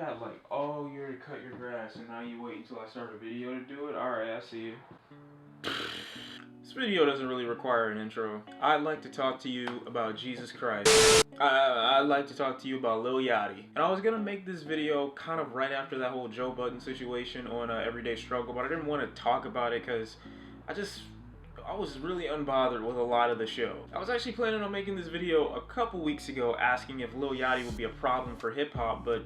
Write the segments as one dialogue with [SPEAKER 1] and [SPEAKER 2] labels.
[SPEAKER 1] had like all year to cut your grass, and now you wait until I start a video to do it? Alright, I see you. This video doesn't really require an intro. I'd like to talk to you about Jesus Christ. I'd like to talk to you about Lil Yachty. And I was gonna make this video kind of right after that whole Joe Budden situation on Everyday Struggle, but I didn't want to talk about it because I was really unbothered with a lot of the show. I was actually planning on making this video a couple weeks ago asking if Lil Yachty would be a problem for hip-hop, but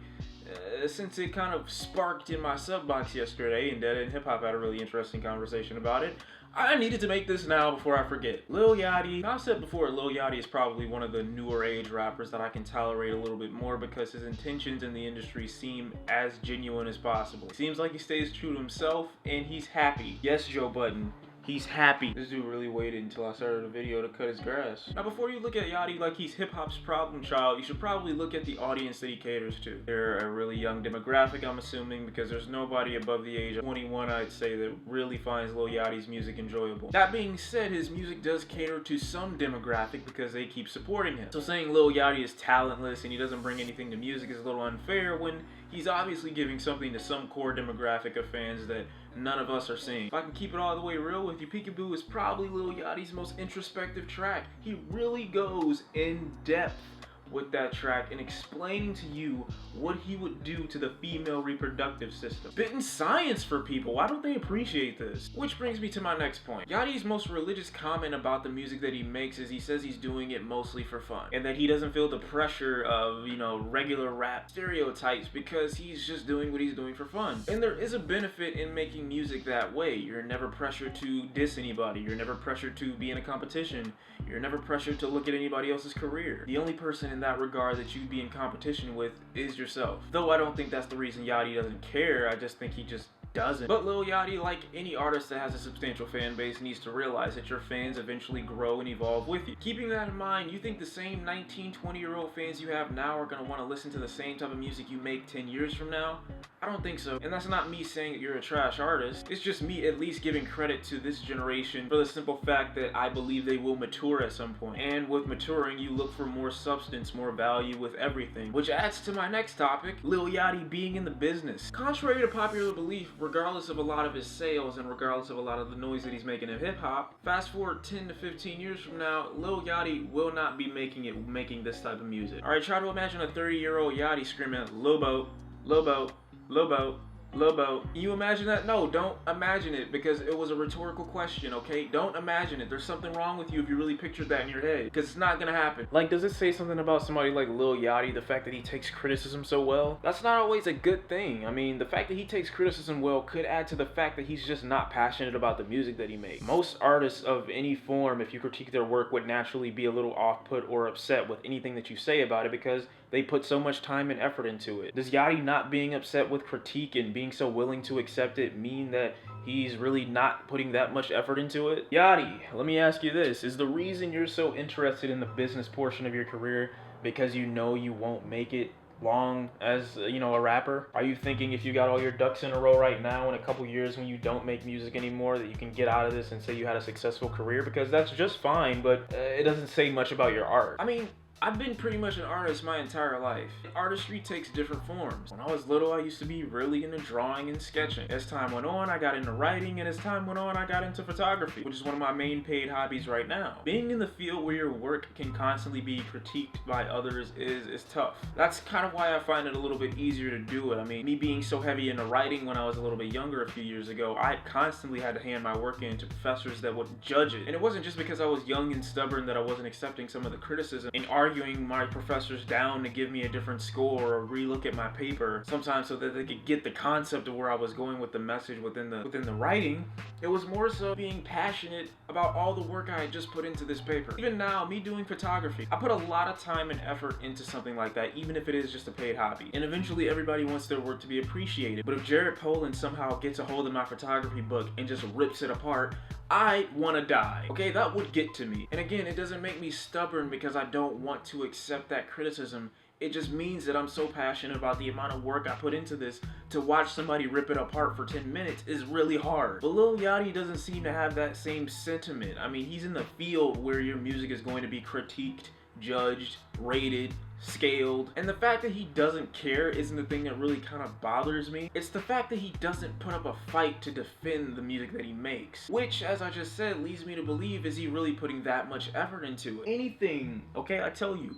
[SPEAKER 1] since it kind of sparked in my sub box yesterday and Dead End Hip Hop had a really interesting conversation about it, I needed to make this now before I forget. Lil Yachty, I've said before, Lil Yachty is probably one of the newer age rappers that I can tolerate a little bit more because his intentions in the industry seem as genuine as possible. It seems like he stays true to himself and he's happy. Yes, Joe Budden. He's happy. This dude really waited until I started a video to cut his grass. Now, before you look at Yachty like he's hip-hop's problem child, you should probably look at the audience that he caters to. They're a really young demographic, I'm assuming, because there's nobody above the age of 21, I'd say, that really finds Lil Yachty's music enjoyable. That being said, his music does cater to some demographic because they keep supporting him. So saying Lil Yachty is talentless and he doesn't bring anything to music is a little unfair when he's obviously giving something to some core demographic of fans that none of us are seeing. If I can keep it all the way real with you, Peekaboo is probably Lil Yachty's most introspective track. He really goes in depth with that track and explaining to you what he would do to the female reproductive system. Spitting science for people. Why don't they appreciate this? Which brings me to my next point. Yachty's most religious comment about the music that he makes is he says he's doing it mostly for fun and that he doesn't feel the pressure of, regular rap stereotypes because he's just doing what he's doing for fun. And there is a benefit in making music that way. You're never pressured to diss anybody. You're never pressured to be in a competition. You're never pressured to look at anybody else's career. The only person in that regard that you'd be in competition with is yourself. Though I don't think that's the reason Yachty doesn't care, I just think he just doesn't. But Lil Yachty, like any artist that has a substantial fan base, needs to realize that your fans eventually grow and evolve with you. Keeping that in mind, you think the same 19, 20-year-old fans you have now are gonna want to listen to the same type of music you make 10 years from now? I don't think so. And that's not me saying that you're a trash artist. It's just me at least giving credit to this generation for the simple fact that I believe they will mature at some point. And with maturing, you look for more substance, more value with everything. Which adds to my next topic, Lil Yachty being in the business. Contrary to popular belief, regardless of a lot of his sales and regardless of a lot of the noise that he's making in hip-hop, fast forward 10 to 15 years from now, Lil Yachty will not be making this type of music. Alright, try to imagine a 30-year-old Yachty screaming, "Lil Boat, Lil Boat, Lil Boat, Lil Boat." Can you imagine that? No, don't imagine it because it was a rhetorical question, okay? Don't imagine it. There's something wrong with you if you really pictured that in your head because it's not gonna happen. Like, does it say something about somebody like Lil Yachty, the fact that he takes criticism so well? That's not always a good thing. I mean, the fact that he takes criticism well could add to the fact that he's just not passionate about the music that he makes. Most artists of any form, if you critique their work, would naturally be a little off-put or upset with anything that you say about it because they put so much time and effort into it. Does Yachty not being upset with critique and being so willing to accept it mean that he's really not putting that much effort into it? Yachty, let me ask you this. Is the reason you're so interested in the business portion of your career because you know you won't make it long as, a rapper? Are you thinking if you got all your ducks in a row right now in a couple years when you don't make music anymore that you can get out of this and say you had a successful career? Because that's just fine, but it doesn't say much about your art. I mean, I've been pretty much an artist my entire life. Artistry takes different forms. When I was little, I used to be really into drawing and sketching. As time went on, I got into writing, and as time went on, I got into photography, which is one of my main paid hobbies right now. Being in the field where your work can constantly be critiqued by others is tough. That's kind of why I find it a little bit easier to do it. I mean, me being so heavy into writing when I was a little bit younger a few years ago, I constantly had to hand my work in to professors that would judge it. And it wasn't just because I was young and stubborn that I wasn't accepting some of the criticism and arguing my professors down to give me a different score or relook at my paper, sometimes so that they could get the concept of where I was going with the message within the writing. It was more so being passionate about all the work I had just put into this paper. Even now, me doing photography, I put a lot of time and effort into something like that, even if it is just a paid hobby. And eventually everybody wants their work to be appreciated. But if Jared Poland somehow gets a hold of my photography book and just rips it apart, I want to die. Okay, that would get to me. And again, it doesn't make me stubborn because I don't want to accept that criticism. It just means that I'm so passionate about the amount of work I put into this. To watch somebody rip it apart for 10 minutes is really hard. But Lil Yachty doesn't seem to have that same sentiment. I mean, he's in the field where your music is going to be critiqued, judged, rated, scaled. And the fact that he doesn't care isn't the thing that really kind of bothers me. It's the fact that he doesn't put up a fight to defend the music that he makes, which, as I just said, leads me to believe, is he really putting that much effort into it? Anything, okay, I tell you,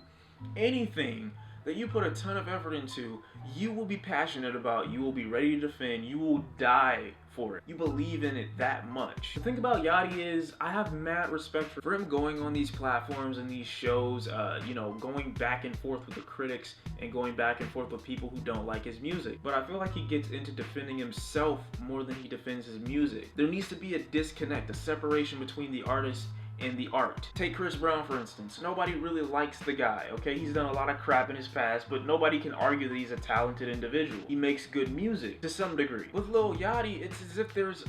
[SPEAKER 1] anything that you put a ton of effort into, you will be passionate about, you will be ready to defend, you will die for it. You believe in it that much. The thing about Yachty is, I have mad respect for him going on these platforms and these shows, you know, going back and forth with the critics and going back and forth with people who don't like his music. But I feel like he gets into defending himself more than he defends his music. There needs to be a disconnect, a separation between the artist and the art. Take Chris Brown, for instance. Nobody really likes the guy, okay? He's done a lot of crap in his past, but nobody can argue that he's a talented individual. He makes good music, to some degree. With Lil Yachty, it's as if there's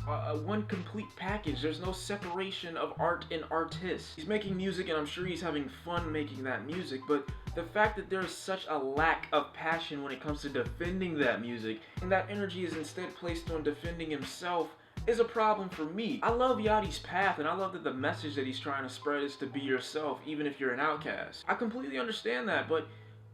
[SPEAKER 1] one complete package. There's no separation of art and artist. He's making music, and I'm sure he's having fun making that music, but the fact that there's such a lack of passion when it comes to defending that music, and that energy is instead placed on defending himself, is a problem for me. I love Yachty's path, and I love that the message that he's trying to spread is to be yourself, even if you're an outcast. I completely understand that, but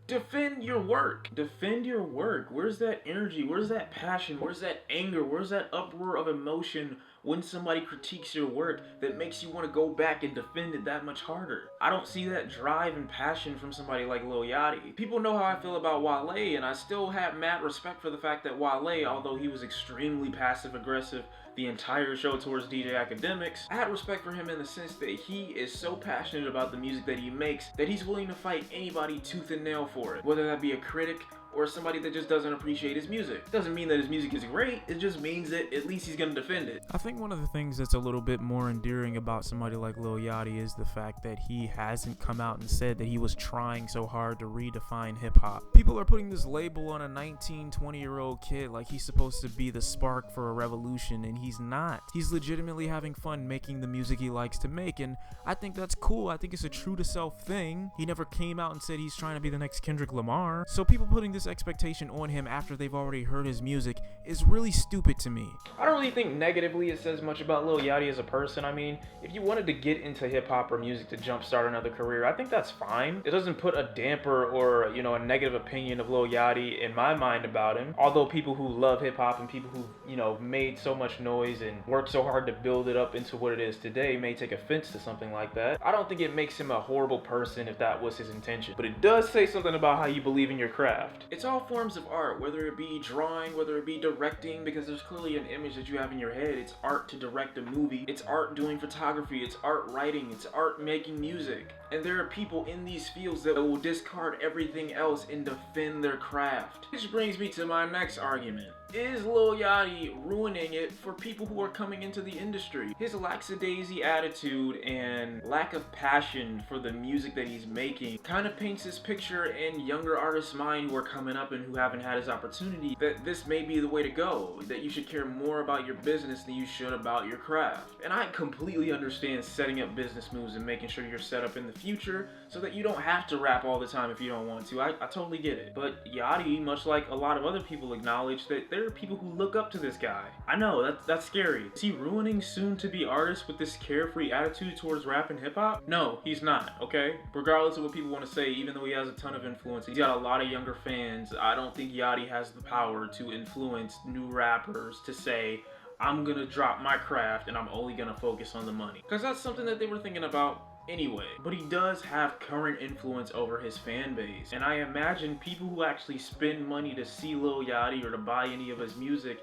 [SPEAKER 1] defend your work. Defend your work. Where's that energy? Where's that passion? Where's that anger? Where's that uproar of emotion when somebody critiques your work that makes you want to go back and defend it that much harder? I don't see that drive and passion from somebody like Lil Yachty. People know how I feel about Wale, and I still have mad respect for the fact that Wale, although he was extremely passive-aggressive the entire show towards DJ Academics, I had respect for him in the sense that he is so passionate about the music that he makes that he's willing to fight anybody tooth and nail for it, whether that be a critic or somebody that just doesn't appreciate his music. Doesn't mean that his music is great, it just means that at least he's gonna defend it.
[SPEAKER 2] I think one of the things that's a little bit more endearing about somebody like Lil Yachty is the fact that he hasn't come out and said that he was trying so hard to redefine hip-hop. People are putting this label on a 19, 20-year-old kid like he's supposed to be the spark for a revolution, and he's not. He's legitimately having fun making the music he likes to make, and I think that's cool. I think it's a true-to-self thing. He never came out and said he's trying to be the next Kendrick Lamar. So people putting this expectation on him after they've already heard his music is really stupid to me.
[SPEAKER 1] I don't really think negatively it says much about Lil Yachty as a person. I mean, if you wanted to get into hip-hop or music to jumpstart another career, I think that's fine. It doesn't put a damper or, you know, a negative opinion of Lil Yachty in my mind about him. Although people who love hip-hop and people who, you know, made so much noise and worked so hard to build it up into what it is today may take offense to something like that. I don't think it makes him a horrible person if that was his intention. But it does say something about how you believe in your craft. It's all forms of art, whether it be drawing, whether it be directing, because there's clearly an image that you have in your head. It's art to direct a movie. It's art doing photography. It's art writing. It's art making music. And there are people in these fields that will discard everything else and defend their craft. Which brings me to my next argument. Is Lil Yachty ruining it for people who are coming into the industry? His lackadaisy attitude and lack of passion for the music that he's making kind of paints this picture in younger artists' mind who are coming up and who haven't had his opportunity that this may be the way to go, that you should care more about your business than you should about your craft. And I completely understand setting up business moves and making sure you're set up in the future so that you don't have to rap all the time if you don't want to. I totally get it. But Yachty, much like a lot of other people, acknowledge that there are people who look up to this guy. I know, that's scary. Is he ruining soon-to-be artists with this carefree attitude towards rap and hip-hop? No, he's not, okay? Regardless of what people want to say, even though he has a ton of influence, he's got a lot of younger fans. I don't think Yachty has the power to influence new rappers to say, I'm gonna drop my craft and I'm only gonna focus on the money. Because that's something that they were thinking about anyway. But he does have current influence over his fan base. And I imagine people who actually spend money to see Lil Yachty or to buy any of his music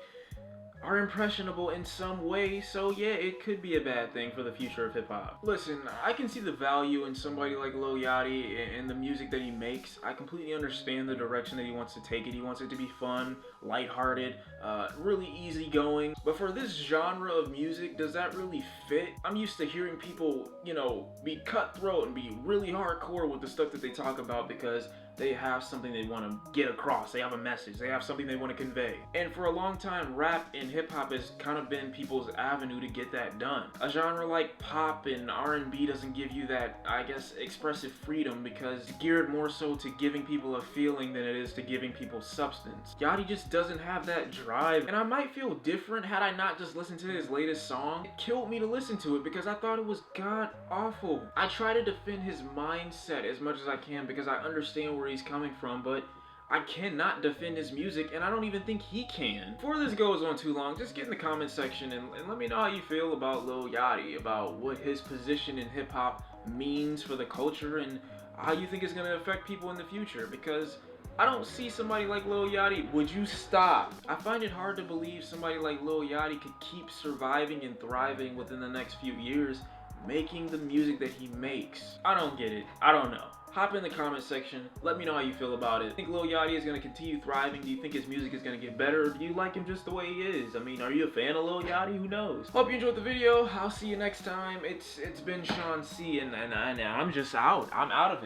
[SPEAKER 1] are impressionable in some way, so yeah, it could be a bad thing for the future of hip-hop. Listen, I can see the value in somebody like Lil Yachty and the music that he makes. I completely understand the direction that he wants to take it. He wants it to be fun, lighthearted, really easygoing. But for this genre of music, does that really fit? I'm used to hearing people, you know, be cutthroat and be really hardcore with the stuff that they talk about because they have something they want to get across. They have a message. They have something they want to convey. And for a long time, rap and hip-hop has kind of been people's avenue to get that done. A genre like pop and R&B doesn't give you that, I guess, expressive freedom because it's geared more so to giving people a feeling than it is to giving people substance. Yachty just doesn't have that drive. And I might feel different had I not just listened to his latest song. It killed me to listen to it because I thought it was god awful. I try to defend his mindset as much as I can because I understand where he's coming from, but I cannot defend his music, and I don't even think he can. Before this goes on too long, just get in the comment section and let me know how you feel about Lil Yachty, about what his position in hip-hop means for the culture, and how you think it's going to affect people in the future, because I don't see somebody like Lil Yachty. Would you stop? I find it hard to believe somebody like Lil Yachty could keep surviving and thriving within the next few years, making the music that he makes. I don't get it. I don't know. Hop in the comment section. Let me know how you feel about it. Do you think Lil Yachty is going to continue thriving? Do you think his music is going to get better? Or do you like him just the way he is? I mean, are you a fan of Lil Yachty? Who knows? Hope you enjoyed the video. I'll see you next time. It's been Shawn C, and I'm just out. I'm out of it.